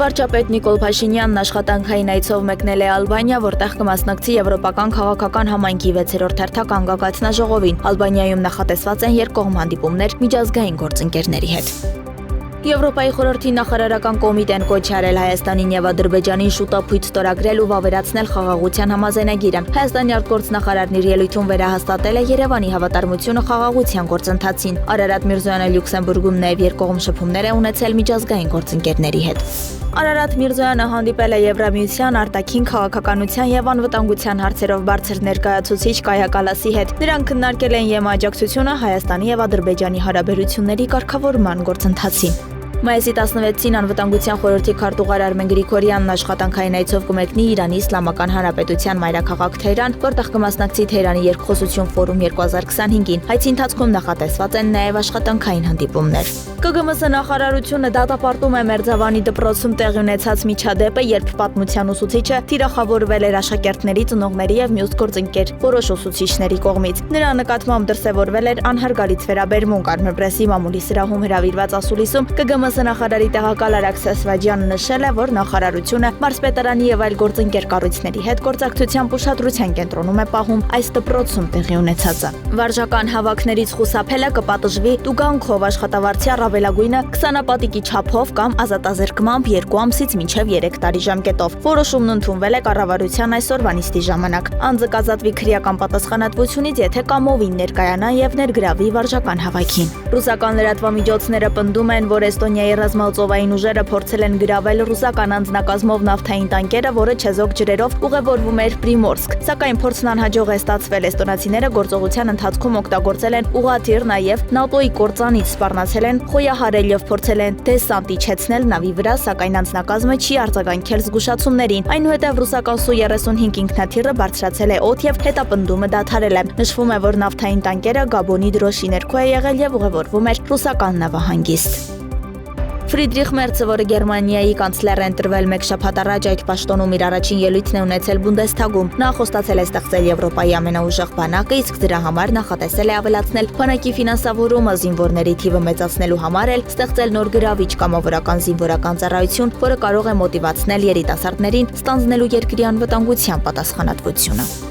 Վարչապետ Նիկոլ Փաշինյանն աշխատանքային այցով մեկնել է Ալբանիա, որտեղ կմասնակցի Եվրոպական քաղաքական համայնքի 6-րդ հերթական գագաթնաժողովին։ Ալբանիայում նախատեսված են երկկողմ հանդիպումներ միջազգային գործընկերների հետ։ Եվրոպայի խորհրդի նախարարական կոմիտեն կոչ է արել Հայաստանին եւ Ադրբեջանին շուտապույտ ստորագրել ու վավերացնել խաղաղության համաձայնագիրը։ Հայաստանի արտգործնախարարն իր ելույթում վերահաստատել է Երևանի հավատարմությունը խաղաղության գործընթացին։ Արարատ Միրզոյանը Լյուքսեմբուրգում նաեւ երկկողմ շփումներ է ունեցել միջազգային գործընկերների հետ։ Արարատ Միրզոյանը հանդիպել է Եվրամիության արտաքին քաղաքականության եւ անվտանգության հարցերով բարձր ներկայացուցիչ Կայա Կալասի հետ։ Նրանք քննարկել են ԵՄ աջակցությունը Հայաստանի եւ Ադրբեջանի հարաբերությունների կարգավորման գործընթացին։ Մայիսի 16-ին Անվտանգության խորհրդի քարտուղար Արմեն Գրիգորյանն աշխատանքային այցով կմեկնի Իրանի Իսլամական Հանրապետության մայրաքաղաք Թեհրան, որտեղ կմասնակցի Թեհրանի երկխոսություն ֆորում 2025-ին։ Այցի ընթացքում նախատեսված են նաև աշխատանքային հանդիպումներ։ ԿԳՄՍ նախարարությունը դատապարտում է Մերձավանի դպրոցում տեղի ունեցած միջադեպը, երբ պատմության ուսուցիչը թիրախավորվել էր աշակերտների, ծնողների եւ մյուս գործընկեր որոշ ուսուցիչների կողմից։ Նրա նկատմամբ դրսևորվել էր անհարգալից վերաբերմունք։ Արմենպրեսի մամուլի սրահում հրավիրված ասուլիսում ԿԳՄՍ նախարարի տեղակալ Արաքս Ասվաջյանը նշել է, որ նախարարությունը մարզպետարանի եւ այլ գործընկեր կառույցների հետ գործակցությամբ ուշադրության կենտրոնում է պահում այս դպրոցում տեղի ունեցածը։ Վարժական հավաքներից խուսափելը կպատժվի տուգանքով աշխատավարձի առավելագույնը 20 պատիկի չափով կամ ազատազրկմամբ 2 ամսից մինչև 3 տարի ժամկետով։ Որոշումն ընդունվել է կառավարության այսօրվա նիստի ժամանակ։ Անձը կազատվի քրեական պատասխանատվությունից, եթե կամովին ներկայանա եւ ներգրավի վարժական հավաքին։ Ռուսական լրատվամիջոցները պնդում են, որ Էստոնիայի ռազմաուծովային ուժերը փորձել են գրավել ռուսական անձնակազմով նավթային տանկերը, որը չեզոք ջրերով ուղևորվում էր Պրիմորսկ։ Սակայն փորձն անհաջող է ստացվել։ Էստոնացիները գործողության ընթացքում օգտագործել են ուղղաթիռ, նաև ՆԱՏՕ-ի կործանիչ սպառնացել են, խոյահարել եւ փորձել են դեսանտ իջեցնել նավի վրա, սակայն անձնակազմը չի արձագանքել զգուշացումներին։ Այնուհետև ռուսական Սու-35 ինքնաթիռը բարձրացել է օդ եւ հետապնդումը դադարել է։ Նշվում է, որ նավթային տանկերը Գաբոնի դրոշի ներքո է եղել եւ ուղևորվում էր ռուսական նավահանգիստ։ Ֆրիդրիխ Մերցը, որը Գերմանիայի կանցլեր է ընտրվել մեկ շաբաթ առաջ, այդ պաշտոնում իր առաջին ելույթն է ունեցել Բունդեսթագում։ Նա խոստացել է ստեղծել Եվրոպայի ամենաուժեղ բանակը, իսկ դրա համար նախատեսել է ավելացնել բանակի ֆինանսավորումը, զինվորների թիվը մեծացնելու համար էլ ստեղծել նոր գրավիչ կամավորական զինվորական ծառայություն, որը կարող է մոտիվացնել երիտասարդներին ստանձնելու երկրի անվտանգության պատասխանատվությունը։